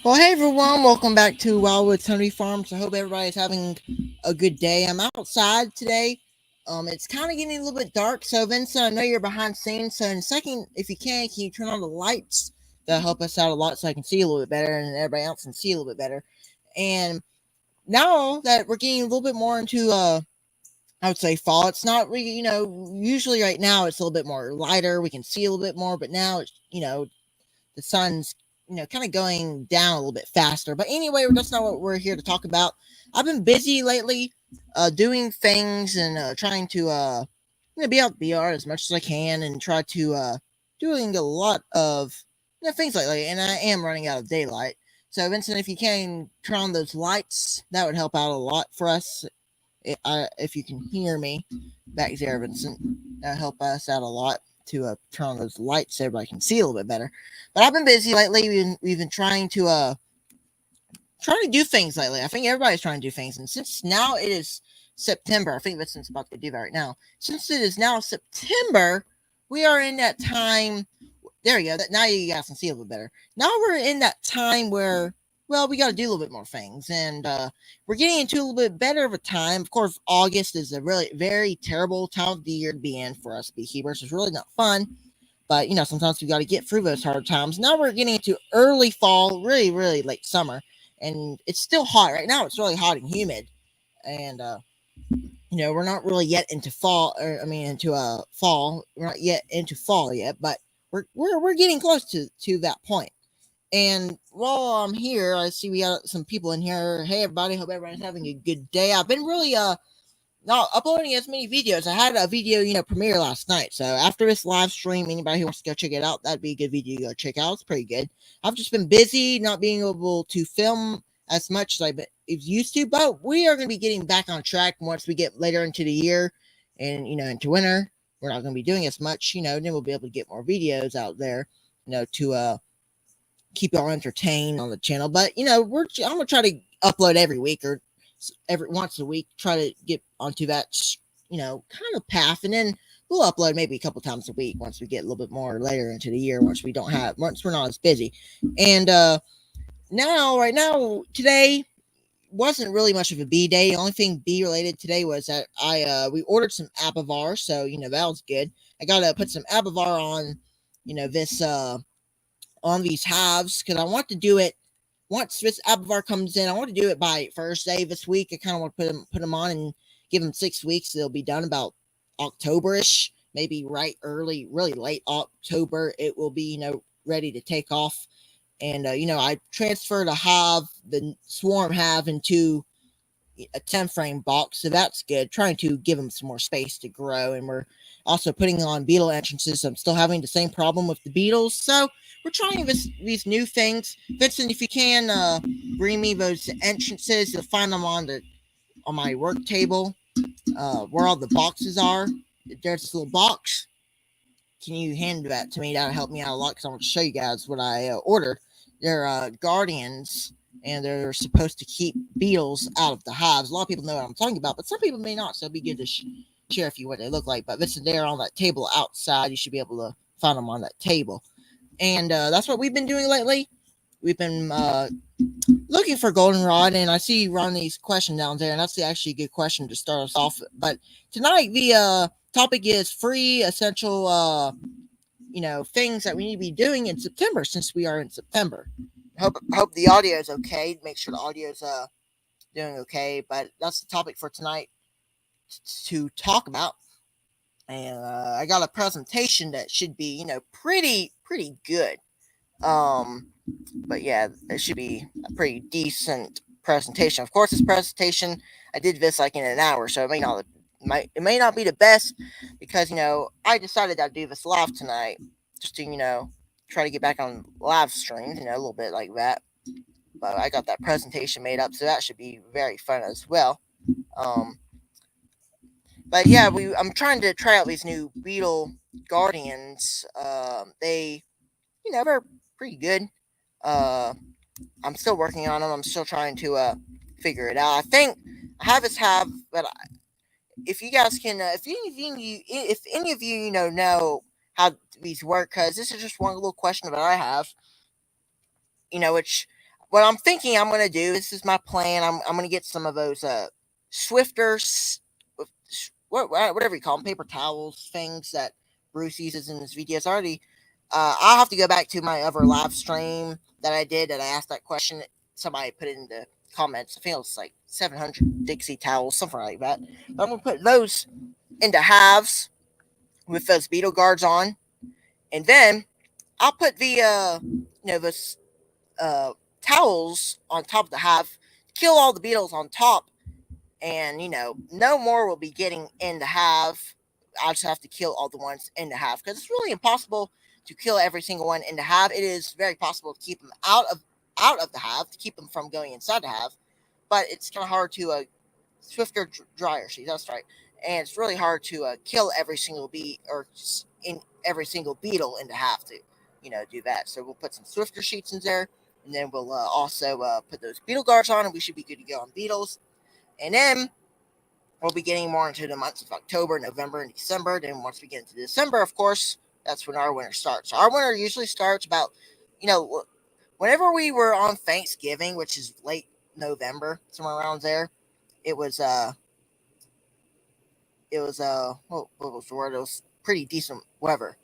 Well, hey everyone, welcome back to Wildwoods Honey Farms. I hope everybody's having a good day. I'm outside today. It's kind of getting a little bit dark, so Vincent, I know you're behind scenes. So in a second, if you can you turn on the lights? That'll help us out a lot, so I can see a little bit better, and everybody else can see a little bit better. And now that we're getting a little bit more into I would say fall. It's not really, usually right now it's a little bit more lighter. We can see a little bit more, but now it's, the sun's kind of going down a little bit faster. But anyway, that's not what we're here to talk about. I've been busy lately, doing things and trying to be out BR as much as I can and try to doing a lot of things lately. And I am running out of daylight. So Vincent, if you can turn on those lights, that would help out a lot for us. If you can hear me back there, Vincent, that would help us out a lot to turn on those lights so everybody can see a little bit better. But I've been busy lately. We've been trying to do things lately. I think everybody's trying to do things, and since now it is September, I think Vincent's about to do that right now. Since it is now September, we are in that time. There you go. Now you guys can see a little better. Now we're in that time where, well, we got to do a little bit more things, and we're getting into a little bit better of a time. Of course, August is a really very terrible time of the year to be in for us beekeepers. It's really not fun, but sometimes we got to get through those hard times. Now we're getting into early fall, really, really late summer, and it's still hot right now. It's really hot and humid, and we're not really yet into fall. Into fall. We're not yet into fall yet, but we're getting close to that point. And while I'm here, I see we got some people in here. Hey, everybody. Hope everybody's having a good day. I've been really not uploading as many videos. I had a video, premiere last night. So after this live stream, anybody who wants to go check it out, that'd be a good video to go check out. It's pretty good. I've just been busy, not being able to film as much as I used to. But we are going to be getting back on track once we get later into the year and, into winter. We're not going to be doing as much, then we'll be able to get more videos out there, to keep y'all entertained on the channel. But I'm gonna try to upload every week or every once a week. Try to get onto that kind of path, and then we'll upload maybe a couple times a week once we get a little bit more later into the year. Once we're not as busy. And right now today wasn't really much of a bee day. The only thing bee related today was that we ordered some abavar, so that was good. I gotta put some abavar on this on these hives because I want to do it once this abavar comes in. I want to do it by Thursday this week. I kind of want to put them on and give them 6 weeks. They'll be done about October-ish, maybe really late October. It will be ready to take off. And I transferred the swarm hive into a 10 frame box, so that's good. Trying to give them some more space to grow, and we're also putting on beetle entrances. I'm still having the same problem with the beetles, so we're trying these new things. Vincent, if you can bring me those entrances, you'll find them on my work table, where all the boxes are. There's this little box. Can you hand that to me? That'll help me out a lot because I want to show you guys what I ordered. They're guardians, and they're supposed to keep beetles out of the hives. A lot of people know what I'm talking about, but some people may not, so it'd be good to share with you what they look like. But listen, they're on that table outside. You should be able to find them on that table. And that's what we've been doing lately. We've been looking for goldenrod, and I see Ronnie's question down there, and that's actually a good question to start us off. But tonight, the topic is free, essential, things that we need to be doing in September, since we are in September. Hope the audio is okay. Make sure the audio is doing okay. But that's the topic for tonight to talk about. and I got a presentation that should be, pretty good. Um, but yeah, it should be a pretty decent presentation. Of course, this presentation I did this like in an hour, so it may not be the best because I decided I'd do this live tonight just to try to get back on live streams, a little bit like that. But I got that presentation made up, so that should be very fun as well. Um, but yeah, I'm trying to try out these new Beetle Guardians. They're pretty good. Uh, I'm still working on them. I'm still trying to figure it out. I think I have this have, but if you guys can, if any of you know how these work, because this is just one little question that I have. Which what I'm thinking I'm gonna do. This is my plan. I'm gonna get some of those Swifters, whatever you call them, paper towels things that Bruce uses in his videos. Already, I'll have to go back to my other live stream that I did that I asked that question. Somebody put it in the comments. I think it was like 700 Dixie towels, something like that. But I'm gonna put those into halves with those beetle guards on, and then I'll put the the towels on top of the half, kill all the beetles on top, and no more will be getting in the half. I just have to kill all the ones in the half because it's really impossible to kill every single one in the half. It is very possible to keep them out of the half, to keep them from going inside the half, but it's kind of hard to swifter dryer sheet. That's right, and it's really hard to kill every single bee or in every single beetle in the half to do that. So we'll put some swifter sheets in there, and then we'll also put those beetle guards on, and we should be good to go on beetles. And then we'll be getting more into the months of October, November, and December. Then once we get into December, of course, that's when our winter starts. Our winter usually starts about, whenever we were on Thanksgiving, which is late November, somewhere around there. It was what was the word? It was pretty decent weather,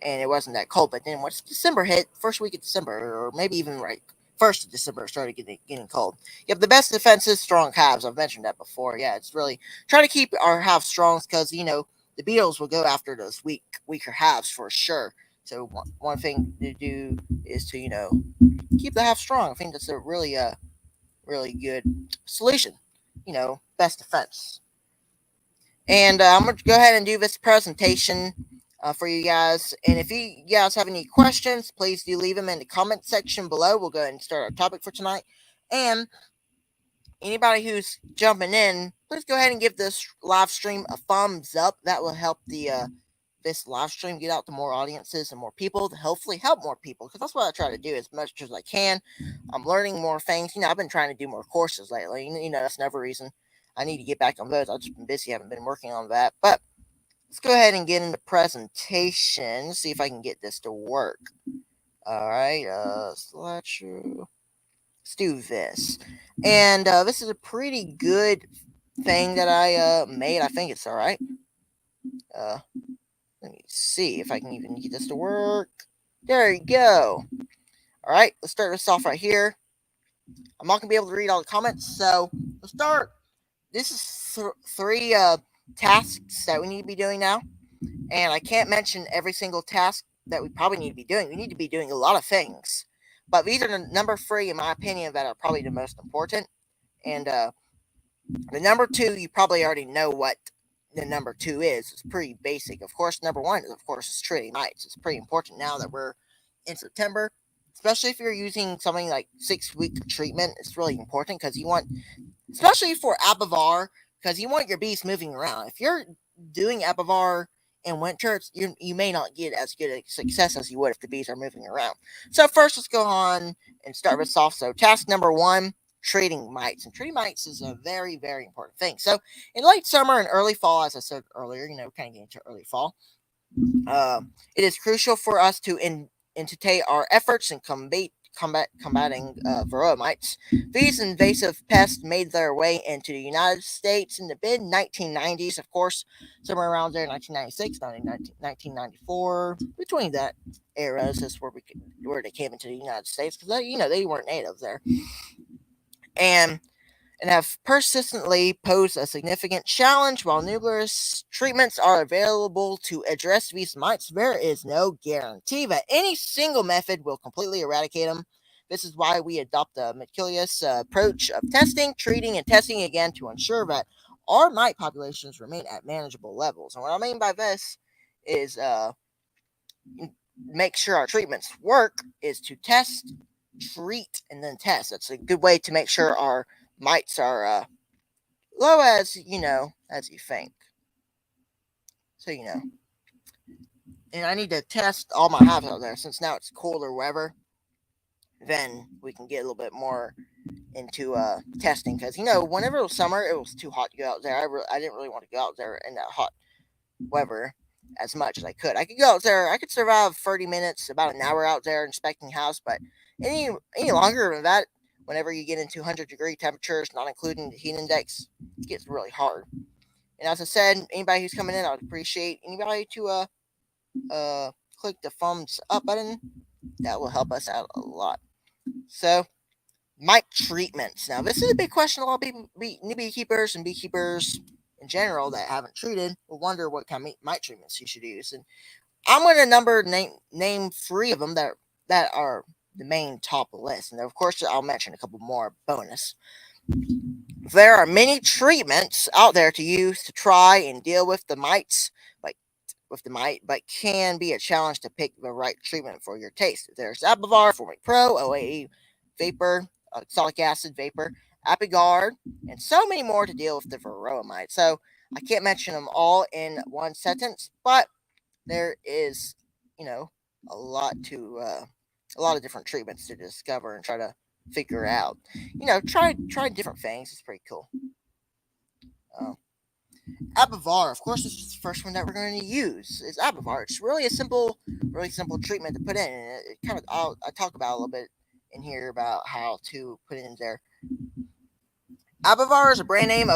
and it wasn't that cold. But then once December hit, first week of December, or maybe even right 1st of December, it started getting cold. Yep, the best defense is strong halves. I've mentioned that before. Yeah, it's really try to keep our halves strong because the Beatles will go after those weaker halves for sure. So one thing to do is to keep the half strong. I think that's a really good solution. Best defense. And I'm going to go ahead and do this presentation for you guys. And if you guys have any questions, please do leave them in the comment section below. We'll go ahead and start our topic for tonight. And anybody who's jumping in, please go ahead and give this live stream a thumbs up. That will help this live stream get out to more audiences and more people to hopefully help more people, because that's what I try to do as much as I can. I'm learning more things. I've been trying to do more courses lately. That's another reason I need to get back on those. I've just been busy, haven't been working on that. But let's go ahead and get into presentation. See if I can get this to work. All right, slideshow. Let's do this. And this is a pretty good thing that I made. I think it's all right. Let me see if I can even get this to work. There you go. All right, let's start this off right here. I'm not going to be able to read all the comments, so let's start. This is three tasks that we need to be doing now. And I can't mention every single task that we probably need to be doing. We need to be doing a lot of things. But these are the number 3, in my opinion, that are probably the most important. And the number 2, you probably already know what the number 2 is. It's pretty basic. Of course, number 1, of course, is treating mites. It's pretty important now that we're in September, especially if you're using something like 6-week treatment. It's really important because you want, especially for Apivar, because you want your bees moving around. If you're doing Apivar in winter, you may not get as good a success as you would if the bees are moving around. So first, let's go on and start this off. So task number 1, treating mites. And treating mites is a very, very important thing. So in late summer and early fall, as I said earlier, kind of getting into early fall, it is crucial for us to intensify our efforts in combating varroa mites. These invasive pests made their way into the United States in the mid-1990s, of course, somewhere around there, 1996, 1994, between that eras is where they came into the United States, because they weren't native there. And and have persistently posed a significant challenge. While numerous treatments are available to address these mites, there is no guarantee that any single method will completely eradicate them. This is why we adopt a meticulous approach of testing, treating, and testing again to ensure that our mite populations remain at manageable levels. And what I mean by this is make sure our treatments work is to test, treat, and then test. That's a good way to make sure our mites are low as you think. So and I need to test all my hives out there since now it's cold or whatever. Then we can get a little bit more into testing because whenever it was summer, it was too hot to go out there. I didn't really want to go out there in that hot weather as much as I could. I could go out there. I could survive 30 minutes, about an hour out there inspecting house, but any longer than that, whenever you get into 100-degree temperatures, not including the heat index, it gets really hard. And as I said, anybody who's coming in, I would appreciate anybody to click the thumbs up button. That will help us out a lot. So, mite treatments. Now, this is a big question. A lot of people, new beekeepers and beekeepers in general that haven't treated, will wonder what kind of mite treatments you should use. And I'm going to name 3 of them that are the main top of the list. And of course, I'll mention a couple more bonus. There are many treatments out there to use to try and deal with the mites, but can be a challenge to pick the right treatment for your taste. There's Apivar, Formic Pro, OAE Vapor, oxalic acid vapor, Apigard, and so many more to deal with the varroa mite. So I can't mention them all in one sentence, but there is, a lot of different treatments to discover and try to figure out. Try different things. It's pretty cool. Apivar, of course, this is the first one that we're going to use. Is Apivar. It's really simple treatment to put in. And it kind of I talk about a little bit in here about how to put it in there. Apivar is a brand name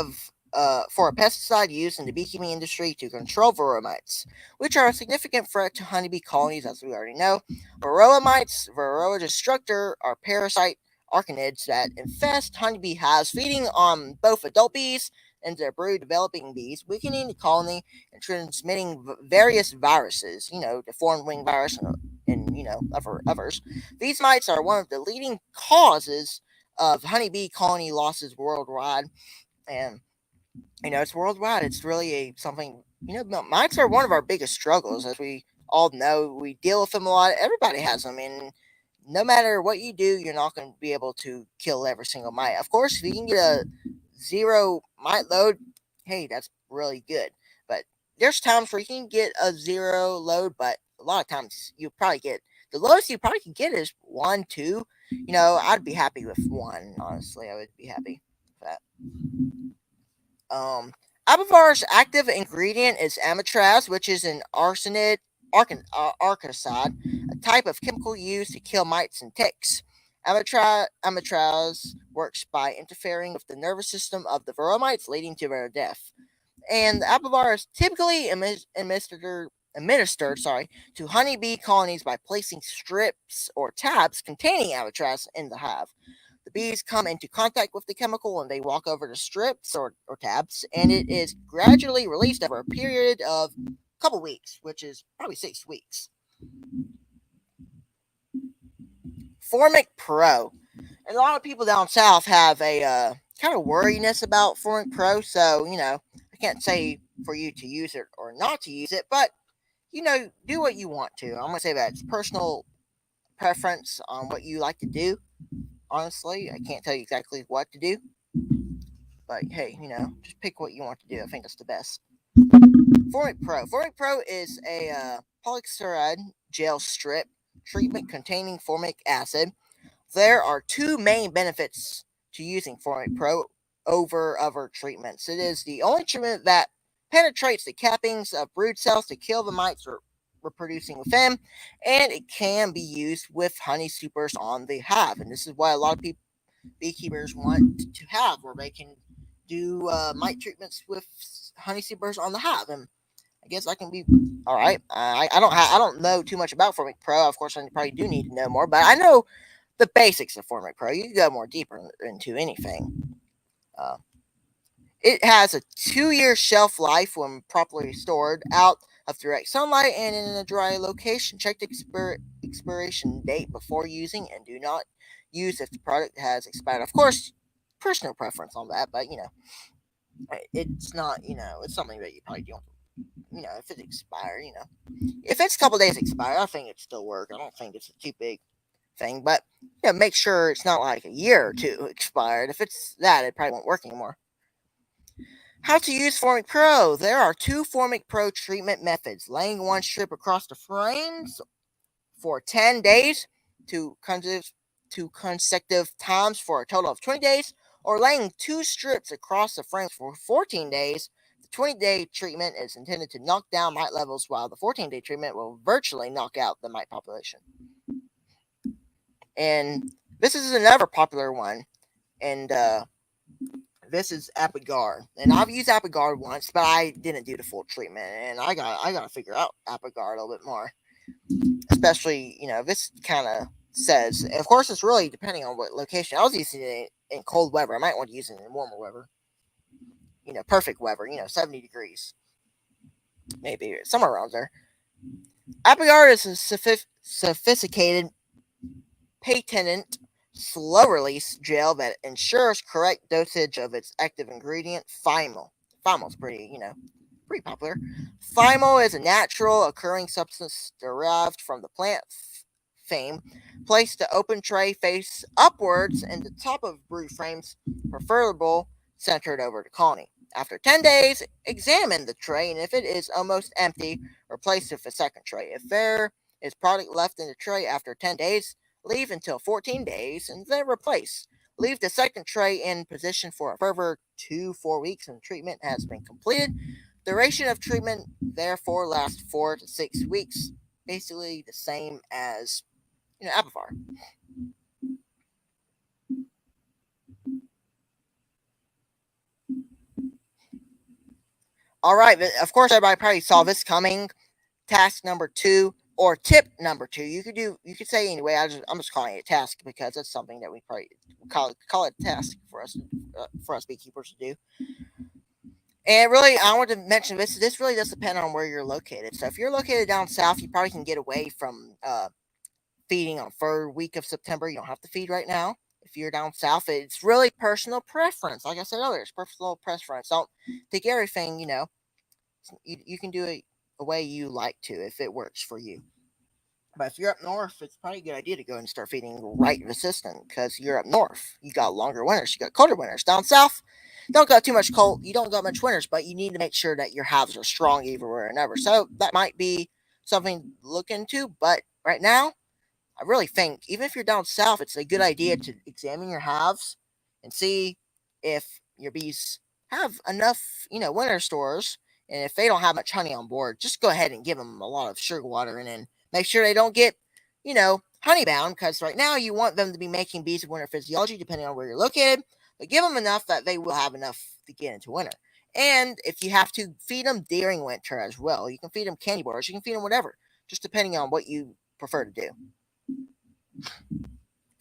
for a pesticide used in the beekeeping industry to control varroa mites, which are a significant threat to honeybee colonies, as we already know. Varroa mites, Varroa destructor, are parasite arachnids that infest honeybee hives, feeding on both adult bees and their brood developing bees, weakening the colony and transmitting various viruses, the foreign wing virus and others. These mites are one of the leading causes of honeybee colony losses worldwide, and it's worldwide. It's really something. Mites are one of our biggest struggles, as we all know. We deal with them a lot. Everybody has them, and no matter what you do, you're not going to be able to kill every single mite. Of course, if you can get a 0 mite load, hey, that's really good. But there's times where you can get a 0 load, but a lot of times you probably get the lowest you probably can get is 1, 2. I'd be happy with 1. Honestly, I would be happy with that. Apivar's active ingredient is amitraz, which is an arsenide, a type of chemical used to kill mites and ticks. Amitraz works by interfering with the nervous system of the varroa mites, leading to their death. And the Apivar is typically administered to honeybee colonies by placing strips or tabs containing amitraz in the hive. The bees come into contact with the chemical and they walk over the strips or tabs, and it is gradually released over a period of a couple weeks, which is probably 6 weeks. Formic Pro. And a lot of people down south have a kind of worriness about Formic Pro, so, I can't say for you to use it or not to use it, but, do what you want to. I'm going to say that it's personal preference on what you like to do. Honestly, I can't tell you exactly what to do, but hey, just pick what you want to do. I think that's the best. Formic Pro. Formic Pro is a polysaccharide gel strip treatment containing formic acid. There are 2 main benefits to using Formic Pro over other treatments. It is the only treatment that penetrates the cappings of brood cells to kill the mites reproducing within, and it can be used with honey supers on the hive. And this is why a lot of beekeepers want to have, where they can do mite treatments with honey supers on the hive. And I guess I can be all right. I don't know too much about Formic Pro. Of course, I probably do need to know more, but I know the basics of Formic Pro. You can go more deeper into anything. Uh, it has a 2-year shelf life when properly stored out of direct sunlight and in a dry location. Check the expiration date before using and do not use if the product has expired. Of course, personal preference on that, but it's not, it's something that you probably don't, if it's expired, if it's a couple days expired, I think it still work. I don't think it's a too big thing, but make sure it's not like a year or two expired. If it's that, it probably won't work anymore. How to use Formic Pro. There are 2 Formic Pro treatment methods: laying 1 strip across the frames for 10 days, two consecutive times for a total of 20 days, or laying 2 strips across the frames for 14 days. The 20-day treatment is intended to knock down mite levels, while the 14-day treatment will virtually knock out the mite population. And this is another popular one, and this is Apigard. And I've used Apigard once, but I didn't do the full treatment, and I got to figure out Apigard a little bit more. Especially, this kind of says, of course, it's really depending on what location. I was using it in cold weather. I might want to use it in warmer weather. Perfect weather, 70 degrees. Maybe somewhere around there. Apigard is a sophisticated, patented, slow-release gel that ensures correct dosage of its active ingredient, thymol. Thymol's pretty popular. Thymol is a natural occurring substance derived from the plant fame. Place the open tray face upwards in the top of brood frames, preferable centered over the colony. After 10 days, examine the tray, and if it is almost empty, replace it with a second tray. If there is product left in the tray after 10 days, leave until 14 days and then replace. Leave the second tray in position for a further 2-4 weeks and treatment has been completed. Duration of treatment therefore lasts 4 to 6 weeks, basically the same as Apivar. All right, of course, everybody probably saw this coming. Task number 2 or tip number 2. You could say anyway. I'm just calling it a task because that's something that we probably call it a task for us beekeepers to do. And really, I want to mention this. This really does depend on where you're located. So if you're located down south, you probably can get away from feeding on third week of September. You don't have to feed right now. If you're down south, it's really personal preference. Like I said earlier, it's personal preference. Don't take everything. You can do it the way you like to if it works for you. But if you're up north, it's probably a good idea to go and start feeding right resistant because you're up north. You got longer winters. You got colder winters. Down south, don't got too much cold. You don't got much winters, but you need to make sure that your hives are strong everywhere and ever. So that might be something to look into. But right now, I really think even if you're down south, it's a good idea to examine your hives and see if your bees have enough, winter stores. And if they don't have much honey on board, just go ahead and give them a lot of sugar water and then make sure they don't get, honey bound, because right now you want them to be making bees of winter physiology depending on where you're located, but give them enough that they will have enough to get into winter. And if you have to feed them during winter as well, you can feed them candy bars, you can feed them whatever, just depending on what you prefer to do.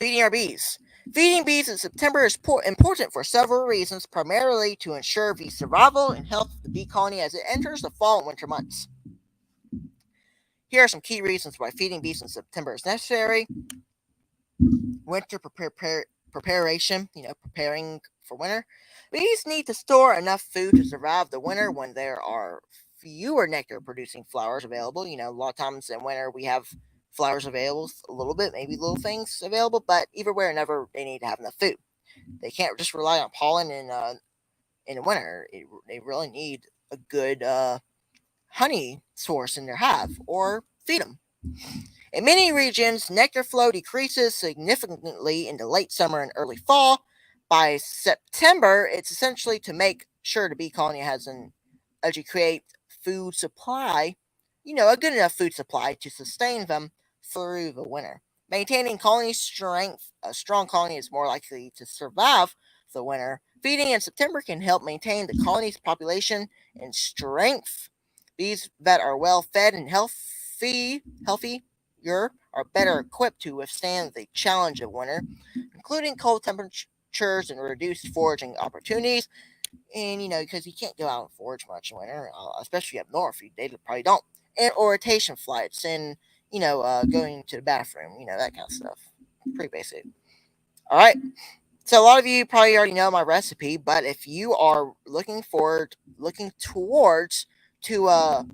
Feeding our bees. Feeding bees in September is important for several reasons, primarily to ensure bee survival and health of the bee colony as it enters the fall and winter months. Here are some key reasons why feeding bees in September is necessary. Winter preparation, preparing for winter. Bees need to store enough food to survive the winter when there are fewer nectar producing flowers available. A lot of times in winter we have flowers available, a little bit, maybe little things available, but either way or never, they need to have enough food. They can't just rely on pollen in the winter. They really need a good honey source in their hive or feed them. In many regions, nectar flow decreases significantly in the late summer and early fall. By September, it's essentially to make sure the bee colony has an adequate food supply, a good enough food supply to sustain them through the winter. Maintaining colony strength, a strong colony is more likely to survive the winter. Feeding in September can help maintain the colony's population and strength. Bees that are well fed and healthier are better equipped to withstand the challenge of winter, including cold temperatures and reduced foraging opportunities. And, because you can't go out and forage much in winter, especially up north, they probably don't. And orientation flights and, going to the bathroom, that kind of stuff. Pretty basic. All right. So a lot of you probably already know my recipe, but if you are looking towards to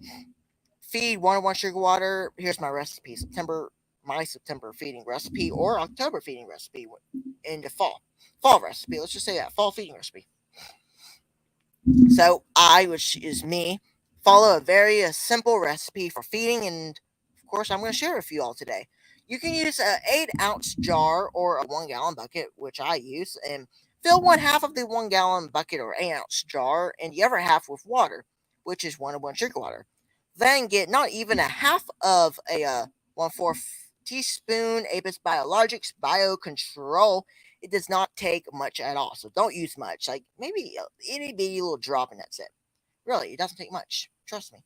feed 101 sugar water, here's my recipe. My September feeding recipe or October feeding recipe in the fall recipe. Let's just say that fall feeding recipe. So I, which is me, follow a very simple recipe for feeding, and of course I'm going to share it with you all today. You can use an 8-ounce jar or a 1-gallon bucket, which I use, and fill 1/2 of the 1-gallon bucket or 8-ounce jar, and the other half with water, which is 101 sugar water. Then get not even a half of a 1/4 teaspoon Apis Biologics Biocontrol. It does not take much at all, so don't use much. Like maybe a itty bitty little drop, and that's it. Really, it doesn't take much. Trust me.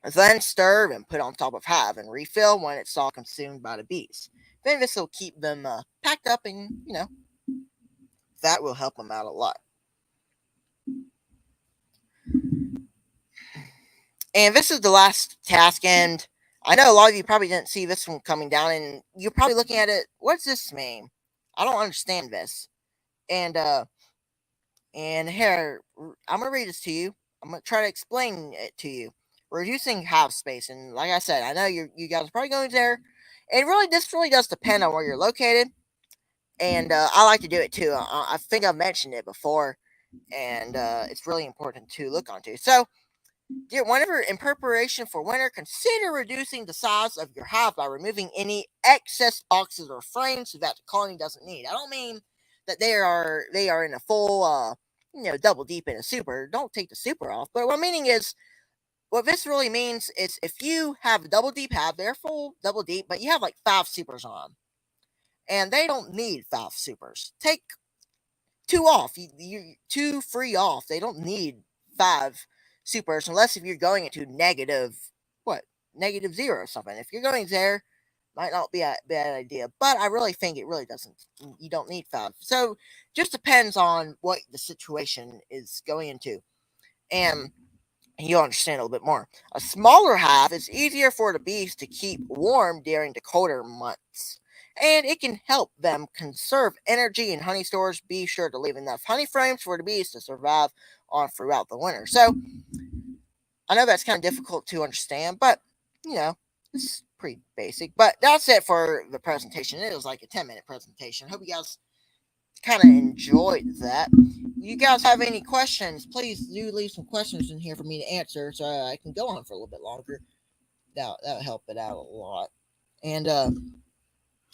Then stir and put on top of hive and refill when it's all consumed by the bees. Then this will keep them packed up, and that will help them out a lot. And this is the last task, and I know a lot of you probably didn't see this one coming down, and you're probably looking at it. What's this mean? I don't understand this. And here, I'm gonna read this to you. I'm gonna try to explain it to you. Reducing hive space, and like I said, I know you guys are probably going there. And really, this really does depend on where you're located. And I like to do it too. I think I've mentioned it before, and it's really important to look onto. So, whenever in preparation for winter, consider reducing the size of your hive by removing any excess boxes or frames that the colony doesn't need. I don't mean that they are in a full double deep in a super. Don't take the super off. But what I'm meaning is, what this really means is, if you have a double deep hive, they're full double deep, but you have like 5 supers on, and they don't need 5 supers. Take 2 off. You 2 free off. They don't need 5 supers, unless if you're going into -0 or something. If you're going there, might not be a bad idea, but I really think it really doesn't. You don't need 5. So just depends on what the situation is going into, and you'll understand a little bit more. A smaller hive is easier for the bees to keep warm during the colder months, and it can help them conserve energy in honey stores. Be sure to leave enough honey frames for the bees to survive on throughout the winter. So I know that's kind of difficult to understand, but it's pretty basic. But that's it for the presentation. It was like a 10-minute presentation. Hope you guys kind of enjoyed that. You guys have any questions, please do leave some questions in here for me to answer, so I can go on for a little bit longer. That'll help it out a lot. And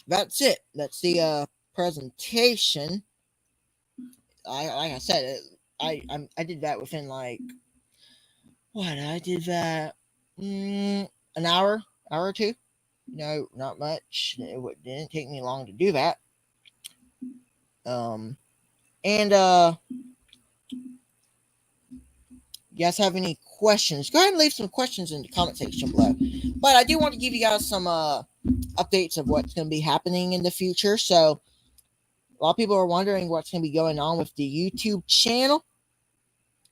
that's it. That's the presentation. Like I said, I did that within like I did that an hour or two. No, not much. It didn't take me long to do that. And you guys have any questions, go ahead and leave some questions in the comment section below. But I do want to give you guys some updates of what's going to be happening in the future. So a lot of people are wondering what's going to be going on with the YouTube channel.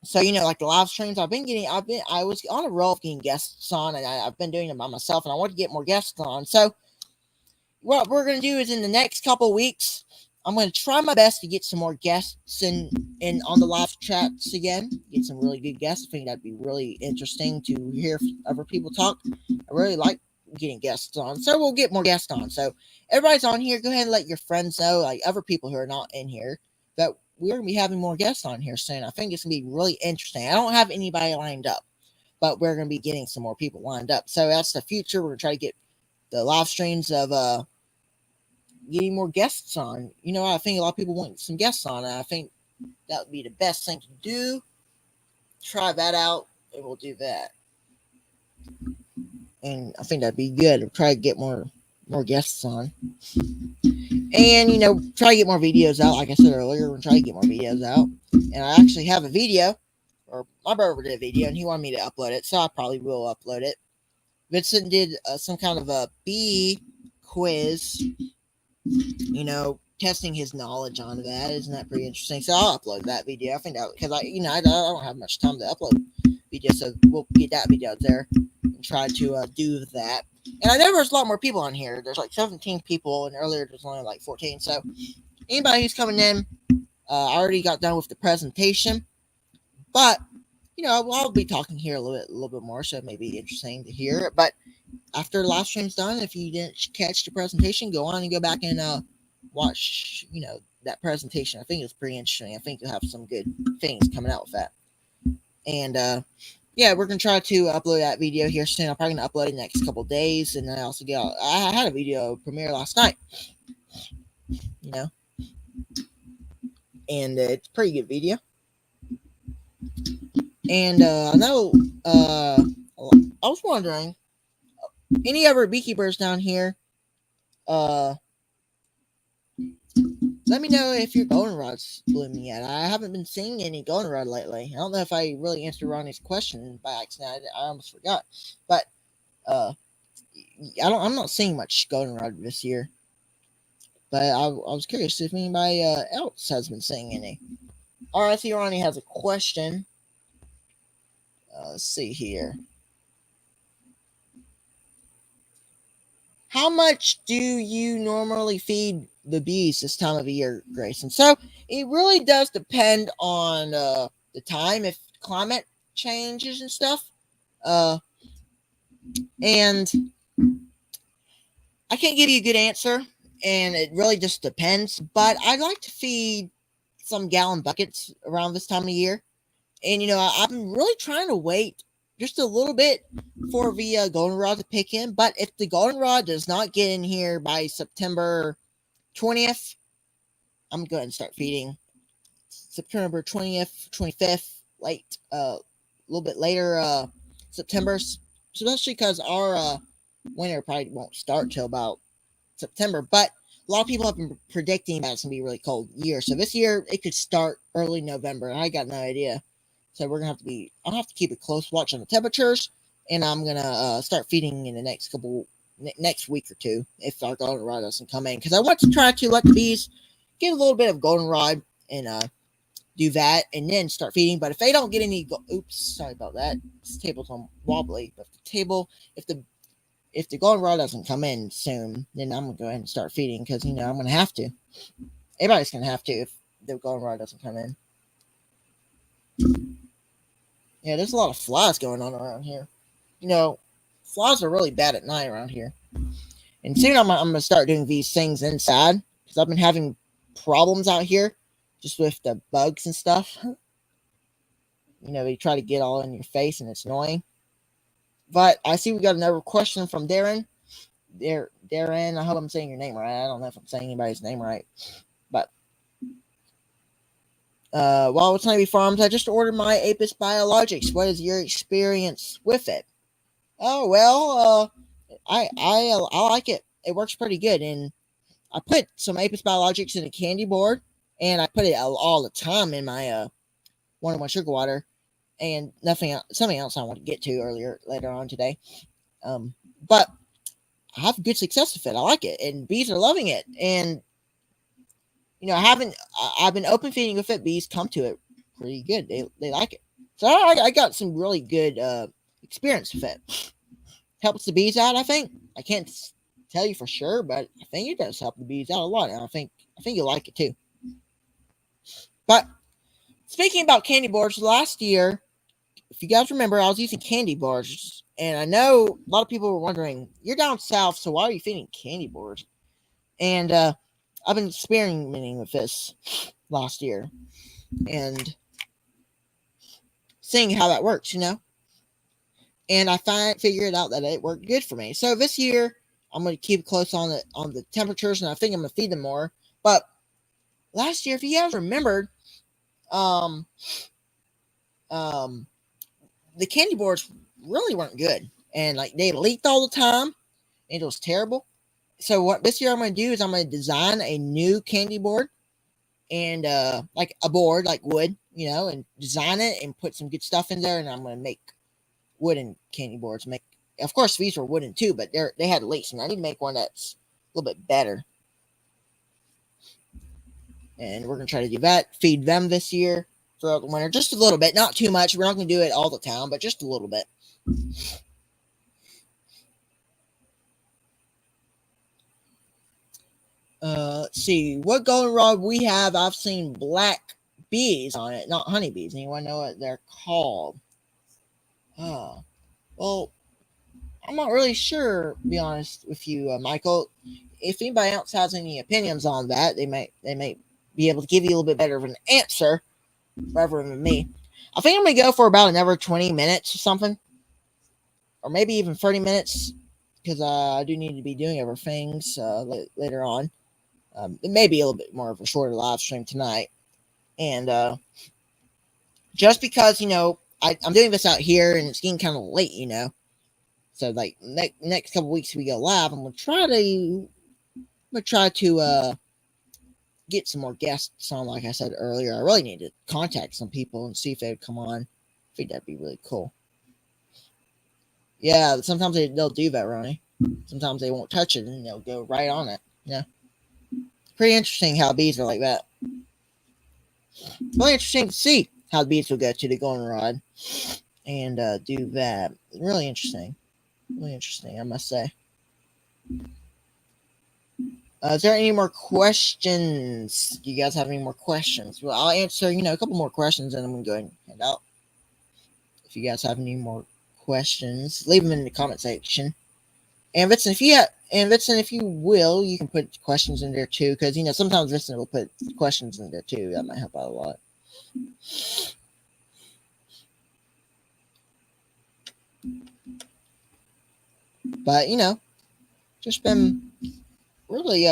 So, like the live streams, I was on a roll of getting guests on, and I've been doing them by myself, and I want to get more guests on. So what we're going to do is, in the next couple weeks, I'm going to try my best to get some more guests in on the live chats again. Get some really good guests. I think that'd be really interesting to hear other people talk. I really like getting guests on, so we'll get more guests on. So everybody's on here. Go ahead and let your friends know, like other people who are not in here, that we're going to be having more guests on here soon. I think it's going to be really interesting. I don't have anybody lined up, but we're going to be getting some more people lined up. So that's the future. We're going to try to get the live streams of getting more guests on. I think a lot of people want some guests on, and I think that would be the best thing to do. Try that out, and we'll do that. And I think that'd be good. We'll try to get more guests on. And, try to get more videos out. Like I said earlier, we're going to try to get more videos out. And I actually have a video, or my brother did a video, and he wanted me to upload it, so I probably will upload it. Vincent did some kind of a bee quiz, testing his knowledge on that. Isn't that pretty interesting? So I'll upload that video. I think that because I don't have much time to upload video, so we'll get that video out there and try to do that. And I know there's a lot more people on here. There's like 17 people, and earlier there's only like 14. So anybody who's coming in, I already got done with the presentation, but I'll be talking here a little bit more, so it may be interesting to hear. But after the live stream's done, if you didn't catch the presentation, go on and go back and watch, that presentation. I think it's pretty interesting. I think you'll have some good things coming out with that. And yeah, we're gonna try to upload that video here soon. I'm probably gonna upload it in the next couple days, and then I had a video premiere last night. And it's a pretty good video. And I know I was wondering, any other beekeepers down here, let me know if your goldenrod's blooming yet. I haven't been seeing any goldenrod lately. I don't know if I really answered Ronnie's question by accident. I almost forgot. But I'm not seeing much goldenrod this year. But I was curious if anybody else has been seeing any. All right, I see Ronnie has a question. Let's see here. How much do you normally feed the bees this time of year, Grayson? So it really does depend on the time, if climate changes and stuff. And I can't give you a good answer, and it really just depends. But I like to feed some gallon buckets around this time of year. And, I'm really trying to wait just a little bit for the goldenrod to pick in. But if the goldenrod does not get in here by September 20th, I'm going to start feeding. September 20th, 25th, late, a little bit later, September, especially because our winter probably won't start till about September. But a lot of people have been predicting that it's going to be a really cold year. So this year, it could start early November. I got no idea. So I'll have to keep a close watch on the temperatures, and I'm going to start feeding in the next week or two if our goldenrod doesn't come in. Because I want to try to let the bees get a little bit of goldenrod and do that, and then start feeding. But if they don't get any, sorry about that. This table's on wobbly. But if the goldenrod doesn't come in soon, then I'm going to go ahead and start feeding because, I'm going to have to. Everybody's going to have to if the goldenrod doesn't come in. Yeah, there's a lot of flies going on around here. Flies are really bad at night around here. And soon I'm going to start doing these things inside because I've been having problems out here just with the bugs and stuff. They try to get all in your face and it's annoying. But I see we got another question from Darren. Darren, I hope I'm saying your name right. I don't know if I'm saying anybody's name right. But Wildwoods Navy Farms, I just ordered my Apis Biologics. What is your experience with it? Oh, well, I like it. It works pretty good. And I put some Apis Biologics in a candy board, and I put it all the time in my 101 sugar water, and something else I want to get to later on today. But I have good success with it. I like it, and bees are loving it. And I've been open feeding with it. Bees come to it pretty good. They like it. So I got some really good experience with it. Helps the bees out, I think. I can't tell you for sure, but I think it does help the bees out a lot. And I think you'll like it too. But speaking about candy bars, last year, if you guys remember, I was using candy bars. And I know a lot of people were wondering, you're down south, so why are you feeding candy bars? And I've been experimenting with this last year and seeing how that works, And I figured out that it worked good for me. So this year, I'm going to keep close on the temperatures, and I think I'm going to feed them more. But last year, if you guys remembered, the candy boards really weren't good, and they leaked all the time, and it was terrible. So what this year I'm going to do is I'm going to design a new candy board, and like a board like wood, and design it and put some good stuff in there, and I'm going to make wooden candy boards. Of course these were wooden too, but they had leaks, and I need to make one that's a little bit better. and we're gonna try to do that. Feed them this year throughout the winter, just a little bit, not too much. We're not gonna do it all the time, but just a little bit. Let's see what goldenrod we have. I've seen black bees on it, not honeybees. Anyone know what they're called? Well, I'm not really sure, to be honest with you, Michael. If anybody else has any opinions on that, they may be able to give you a little bit better of an answer rather than me. I think I'm gonna go for about another 20 minutes or something, or maybe even 30 minutes, because I do need to be doing other things later on. It may be a little bit more of a shorter live stream tonight, and just because I'm doing this out here and it's getting kind of late, so like next couple weeks we go live, I'm gonna try to get some more guests on. Like I said earlier, I really need to contact some people and see if they would come on. I think that'd be really cool. Yeah, sometimes they'll do that, Ronnie. Sometimes they won't touch it and they'll go right on it. Pretty interesting how bees are like that. Really interesting to see how the bees will go to the goldenrod and do that. Really interesting. Really interesting, I must say. Is there any more questions? Do you guys have any more questions? Well, I'll answer, a couple more questions and I'm going to go ahead and head out. If you guys have any more questions, leave them in the comment section. And Vincent, if you will, you can put questions in there too, because sometimes Vincent will put questions in there too. That might help out a lot. But just been really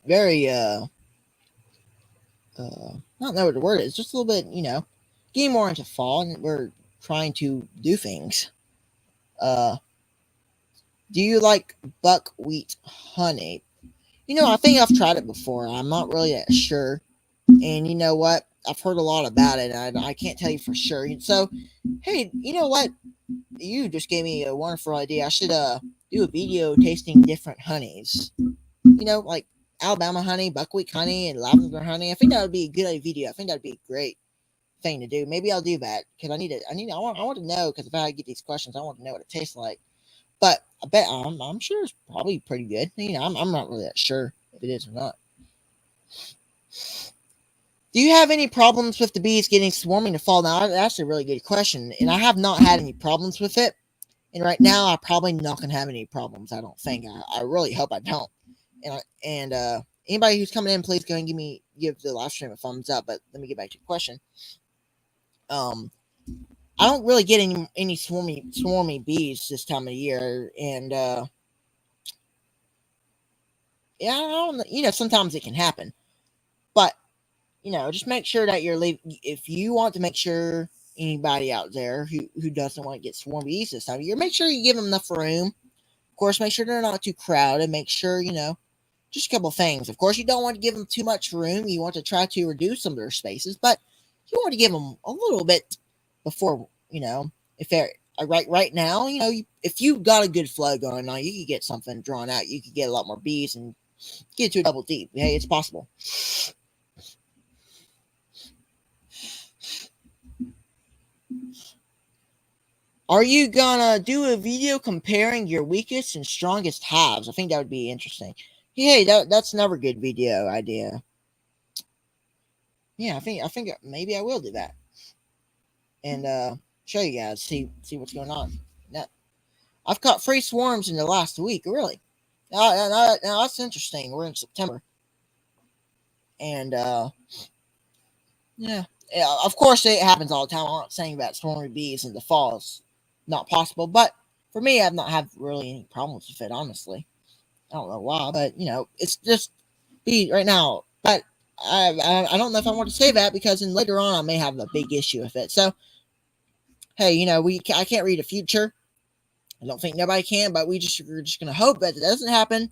very I don't know what the word is. Just a little bit, getting more into fall, and we're trying to do things. Do you like buckwheat honey? I think I've tried it before. I'm not really that sure. And you know what? I've heard a lot about it, and I can't tell you for sure. So, hey, you know what? You just gave me a wonderful idea. I should do a video tasting different honeys. Like Alabama honey, buckwheat honey, and lavender honey. I think that would be a good video. I think that'd be a great thing to do. Maybe I'll do that because I want to know, because if I get these questions, I want to know what it tastes like. But I bet I'm sure it's probably pretty good. I'm not really that sure if it is or not. Do you have any problems with the bees getting swarming to fall? Now, that's a really good question, and I have not had any problems with it. And right now, I'm probably not going to have any problems, I don't think. I really hope I don't. And anybody who's coming in, please go and give the live stream a thumbs up. But let me get back to your question. I don't really get any swarmy bees this time of year, and yeah, I don't. Sometimes it can happen, but just make sure that you're leaving. If you want to make sure anybody out there who doesn't want to get swarm bees this time of year, make sure you give them enough room. Of course, make sure they're not too crowded. Make sure just a couple things. Of course, you don't want to give them too much room. You want to try to reduce some of their spaces, but you want to give them a little bit before, if they're right now, if you got a good flow going on, you could get something drawn out. You could get a lot more bees and get to a double deep. Hey, it's possible. Are you gonna do a video comparing your weakest and strongest hives? I think that would be interesting. Hey, that's another good video idea. Yeah, I think maybe I will do that, and show you guys, see what's going on. Now, I've caught 3 swarms in the last week. Really? Now that's interesting. We're in September, and yeah. Of course, it happens all the time. I'm not saying that swarming bees in the fall is not possible, but for me, I've not had really any problems with it. Honestly, I don't know why, but it's just bees right now. But I don't know if I want to say that, because then later on I may have a big issue with it. So hey, I can't read the future. I don't think nobody can, but we're just gonna hope that it doesn't happen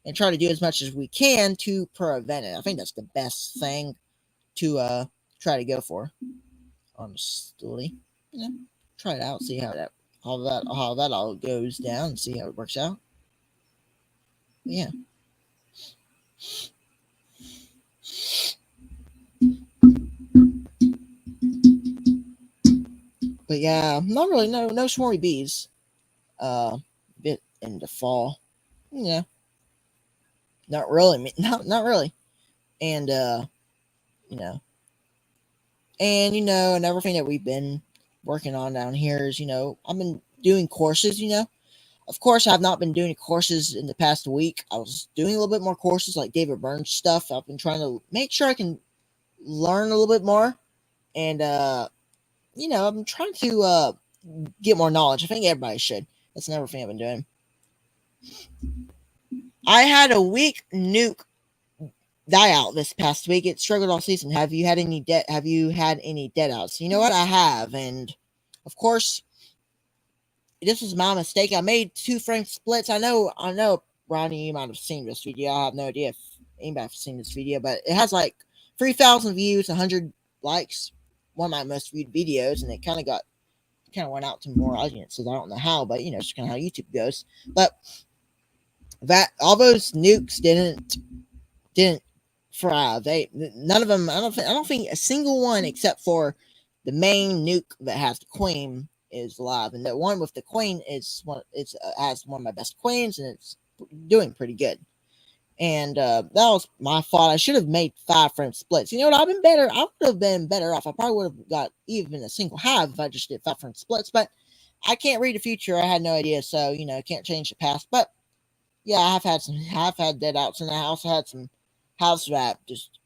and try to do as much as we can to prevent it. I think that's the best thing to try to go for. Honestly, try it out, see how that all goes down, and see how it works out. Yeah. But yeah, not really. No swarmy bees. Bit into fall. You know, not really. Not really. And you know, another thing that we've been working on down here is, I've been doing courses. Of course, I've not been doing courses in the past week. I was doing a little bit more courses like David Burns stuff. I've been trying to make sure I can learn a little bit more, and I'm trying to get more knowledge. I think everybody should. That's another thing I've been doing. I had a weak nuke die out this past week. It struggled all season. Have you had any dead outs? You know what? I have, and of course, this was my mistake. I made 2 frame splits. I know, Ronnie, you might have seen this video. I have no idea if anybody has seen this video, but it has like 3,000 views, 100 likes, one of my most viewed videos, and it kind of went out to more audiences. I don't know how, but it's kind of how YouTube goes. But that all those nukes didn't thrive. None of them. I don't think a single one except for the main nuke that has the queen is alive, and the one with the queen has one of my best queens, and it's doing pretty good. And that was my fault. I should have made 5 frame splits. You know what? I would have been better off. I probably would have got even a single hive if I just did 5 frame splits. But I can't read the future. I had no idea, so can't change the past. But yeah, I've had dead outs in the house. I had some house that just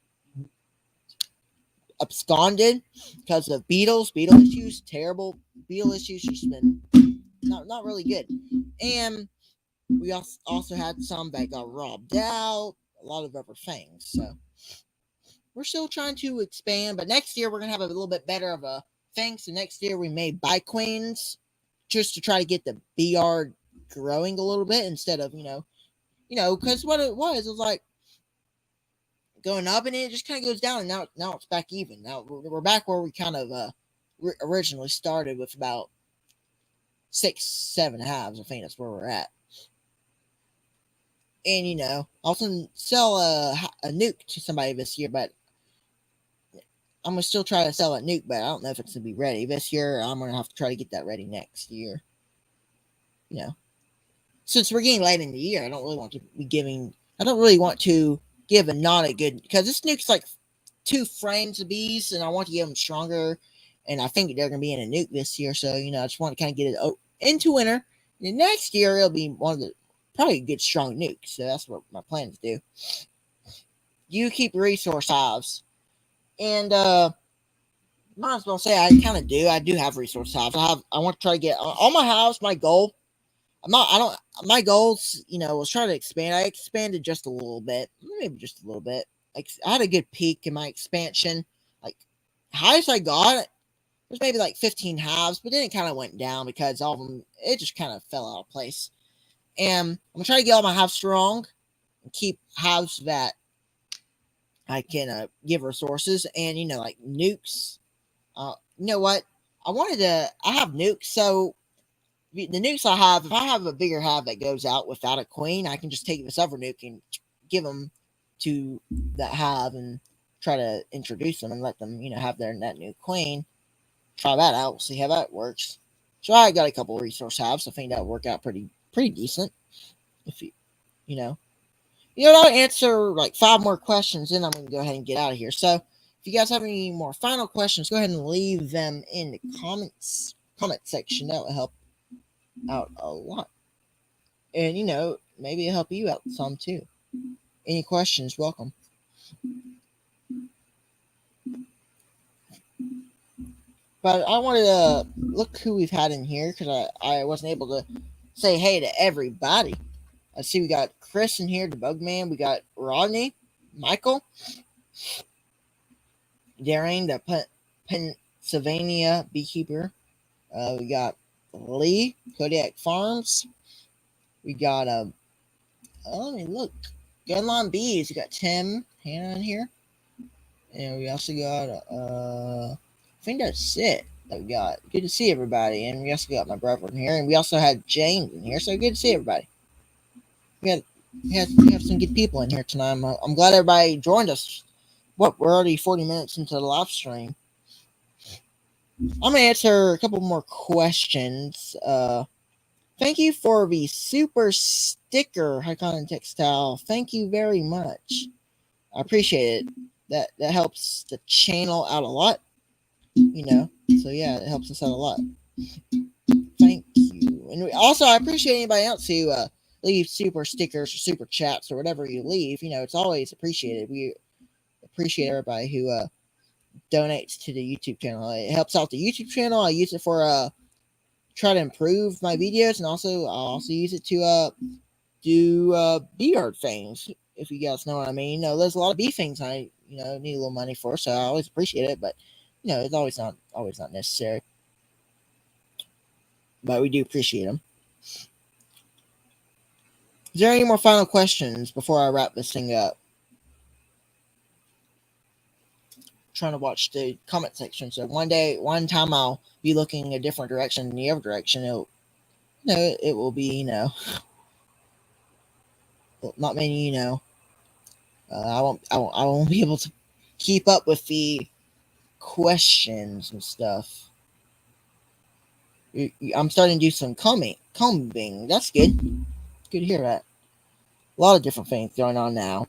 absconded because of beetle issues. Terrible beetle issues. Just been not really good. And we also had some that got robbed out. A lot of other things. So we're still trying to expand. But next year we're gonna have a little bit better of a thing. So next year we may buy queens just to try to get the bee yard growing a little bit instead of because what it was like going up, and it just kind of goes down, and now it's back even. Now we're back where we kind of originally started with about 6-7 halves. I think that's where we're at. And also sell a nuke to somebody this year, but I'm gonna still try to sell a nuke, but I don't know if it's gonna be ready this year. I'm gonna have to try to get that ready next year. Since we're getting late in the year, I don't really want to give a not a good, because this nuke's like 2 frames of bees, and I want to give them stronger, and I think they're going to be in a nuke this year, so I just want to kind of get it into winter. And next year it'll be one of the probably a good strong nuke, so that's what my plans do. You keep resource hives, and might as well say I kind of do. I do have resource hives. I want to try to get all my hives. My goal. My goals, was trying to expand. I expanded just a little bit, maybe just a little bit. Like, I had a good peak in my expansion. Like, highest I got was maybe like 15 hives, but then it kind of went down because all of them, it just kind of fell out of place. And I'm going to try to get all my hives strong and keep hives that I can give resources. And, like nukes. You know what? I have nukes, so the nukes I have, if I have a bigger hive that goes out without a queen, I can just take this other nuke and give them to that hive and try to introduce them and let them, have that new queen. Try that out. We'll see how that works. So I got a couple of resource hives. I think that'll work out pretty decent. If I'll answer like 5 more questions, then I'm going to go ahead and get out of here. So if you guys have any more final questions, go ahead and leave them in the comment section. That will help out a lot, and maybe it'll help you out some too. Any questions, welcome. But I wanted to look who we've had in here, because I wasn't able to say hey to everybody. I see we got Chris in here, the Bugman. We got Rodney, Michael, Daring, the Pennsylvania beekeeper. We got Lee, Kodiak Farms. We got let me look. Gunline Bees. We got Tim, Hannah in here. And we also got I think that's it that we got. Good to see everybody. And we also got my brother in here. And we also had James in here. So good to see everybody. We got we have some good people in here tonight. I'm glad everybody joined us. What, we're already 40 minutes into the live stream. I'm gonna answer a couple more questions. Thank you for the super sticker, High Cotton Textile. Thank you very much. I appreciate it. That helps the channel out a lot. So yeah, it helps us out a lot. Thank you. And also, I appreciate anybody else who leaves super stickers or super chats or whatever you leave. It's always appreciated. We appreciate everybody who donates to the YouTube channel. It helps out the YouTube channel. I use it for try to improve my videos, and I'll also use it to do bee yard things. If you guys know what I mean. There's a lot of bee things I need a little money for, so I always appreciate it. But it's always not necessary. But we do appreciate them. Is there any more final questions before I wrap this thing up? Trying to watch the comment section. So one time I'll be looking a different direction than the other direction. It will be not many. I won't be able to keep up with the questions and stuff. I'm starting to do some combing. That's good. Good to hear that. A lot of different things going on now.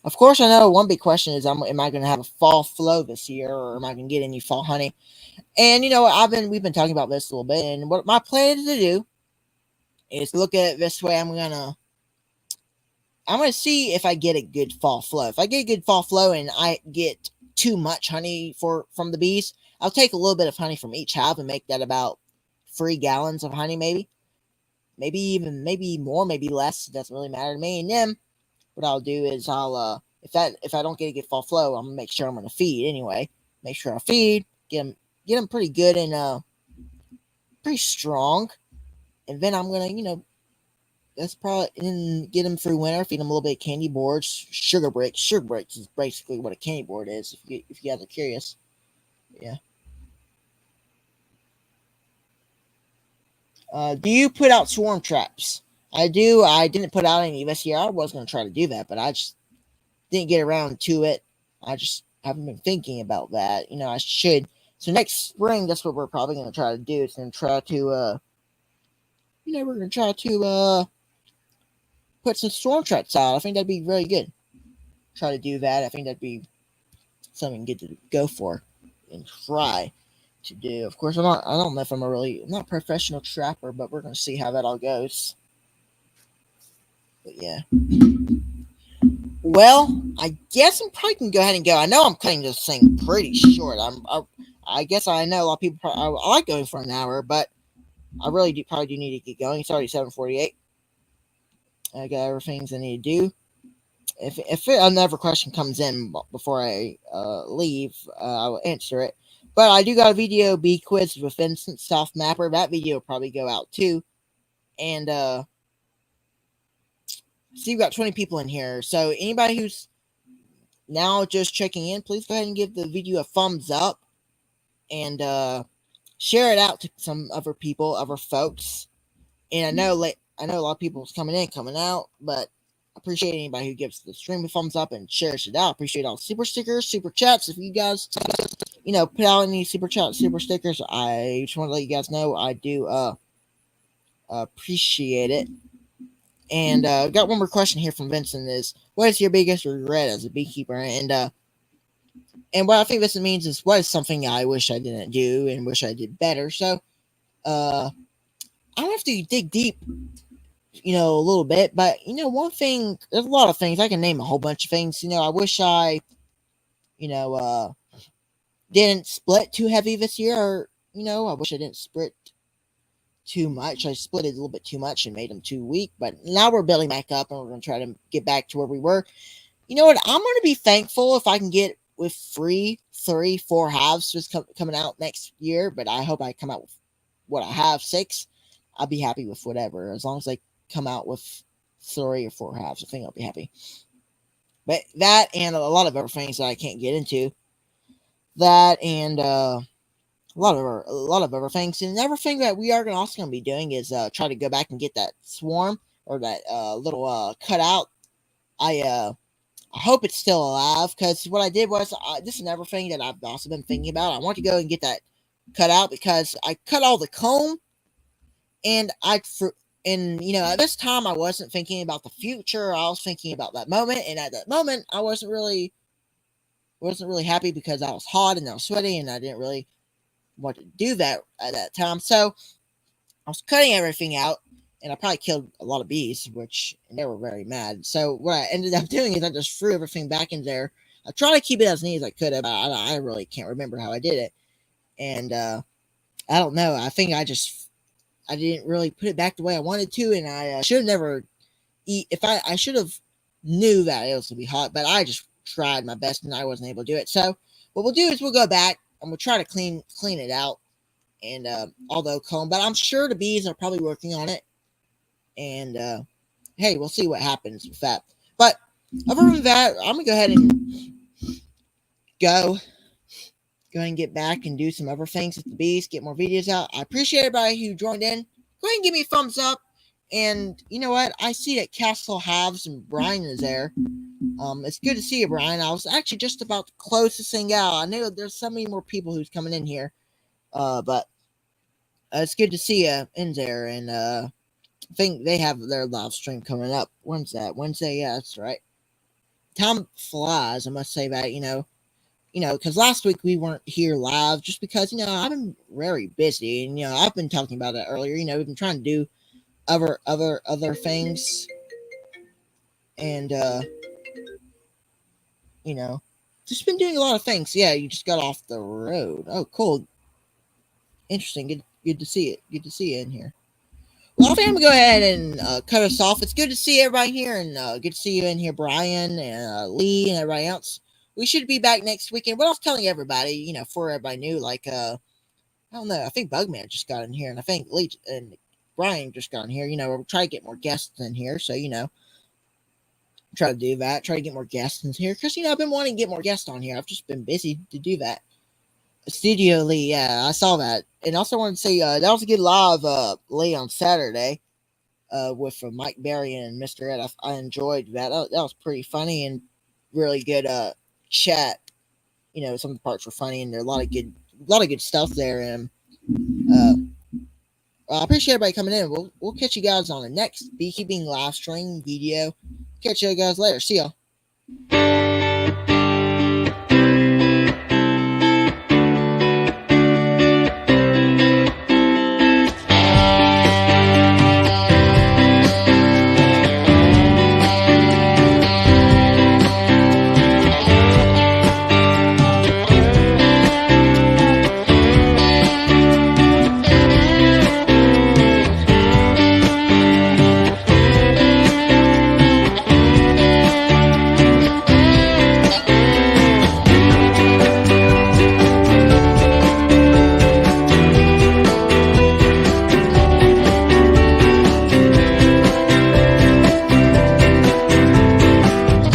Of course, I know one big question is, am I going to have a fall flow this year, or am I going to get any fall honey? And we've been talking about this a little bit, and what my plan is to do is look at it this way. I'm gonna see if I get a good fall flow. If I get a good fall flow and I get too much honey from the bees, I'll take a little bit of honey from each hive and make that about 3 gallons of honey, maybe more, maybe less. It doesn't really matter to me. And then what I'll do is if I don't get a good fall flow, I'm gonna make sure I'm gonna feed anyway. Make sure I feed, get them pretty good and pretty strong, and then I'm gonna that's probably and get them through winter. Feed them a little bit of candy boards, sugar bricks. Sugar bricks is basically what a candy board is. If you guys are curious, yeah. Do you put out swarm traps? I do. I didn't put out any this year. I was going to try to do that, but I just didn't get around to it. I just haven't been thinking about that. I should. So next spring, that's what we're probably going to try to do. It's going to try to, we're going to try to put some storm traps out. I think that'd be really good. Try to do that. I think that'd be something good to go for and try to do. Of course, I don't know if I'm not a professional trapper, but we're going to see how that all goes. But yeah. Well, I guess I'm probably going to go ahead and go. I know I'm cutting this thing pretty short. I guess I know a lot of people I like going for an hour, but I really probably do need to get going. It's already 7:48. I got everything I need to do. If another question comes in before I leave, I will answer it. But I do got a video bee quiz with Vincent South Mapper. That video will probably go out too. And see, we've got 20 people in here. So anybody who's now just checking in, please go ahead and give the video a thumbs up and share it out to some other people, other folks. And I know a lot of people's coming in, coming out, but I appreciate anybody who gives the stream a thumbs up and shares it out. I appreciate all super stickers, super chats. If you guys, put out any super chats, super stickers, I just want to let you guys know I do appreciate it. And got one more question here from Vincent is, what is your biggest regret as a beekeeper? And what I think this means is, what is something I wish I didn't do and wish I did better? So I don't have to dig deep, a little bit, but one thing, there's a lot of things. I can name a whole bunch of things. I wish I, didn't split too heavy this year, or I wish I didn't split too much. I split it a little bit too much and made them too weak, but now we're building back up and we're going to try to get back to where we were. You know what? I'm going to be thankful if I can get with 3, 4 halves just coming out next year, but I hope I come out with what I have, 6. I'll be happy with whatever. As long as I come out with 3 or 4 halves, I think I'll be happy. But that and a lot of other things that I can't get into. That and a lot of other things. And everything that we are also going to be doing is try to go back and get that swarm. or that little cutout. I hope it's still alive, because what I did was, this is another thing that I've also been thinking about. I want to go and get that cut out, because I cut all the comb, and at this time I wasn't thinking about the future. I was thinking about that moment, and at that moment I wasn't really happy, because I was hot and I was sweaty, and I didn't really want to do that at that time. So I was cutting everything out, and I probably killed a lot of bees, and they were very mad. So what I ended up doing is I just threw everything back in there. I tried to keep it as neat as I could have, but I really can't remember how I did it. And I don't know. I think I didn't really put it back the way I wanted to, and I should have never eat. If I should have knew that it was gonna be hot, but I just tried my best and I wasn't able to do it. So what we'll do is we'll go back and we'll try to clean it out, and although comb, but I'm sure the bees are probably working on it, and hey, we'll see what happens with that. But other than that, I'm gonna go ahead and go ahead and get back and do some other things with the bees, get more videos out. I appreciate everybody who joined in. Go ahead and give me a thumbs up. And you know what? I see that Castle Halves and Brian is there. It's good to see you, Brian. I was actually just about to close this thing out. I know there's so many more people who's coming in here. But it's good to see you in there. And I think they have their live stream coming up. When's that? Wednesday? Yeah, that's right. Time flies. I must say that, because last week we weren't here live just because, I've been very busy, and, I've been talking about it earlier. We've been trying to do other things, and, just been doing a lot of things. Yeah, you just got off the road. Oh, cool. Interesting. Good to see it. Good to see you in here. Well, I think I'm going to go ahead and cut us off. It's good to see everybody here, and good to see you in here, Brian, and Lee, and everybody else. We should be back next weekend. What I was telling everybody, before everybody knew, like, I don't know, I think Bugman just got in here, and I think Lee and Brian just got in here. We'll try to get more guests in here, so, try to do that, try to get more guests in here, because, I've been wanting to get more guests on here. I've just been busy to do that. Studio Lee, yeah, I saw that. And also wanted to say, that was a good live, Lee, on Saturday, with Mike Berry and Mr. Ed. I enjoyed that. That was pretty funny and really good chat. Some of the parts were funny, and there are a lot of good stuff there. And I appreciate everybody coming in. We'll catch you guys on the next beekeeping live stream video. Catch you guys later. See y'all.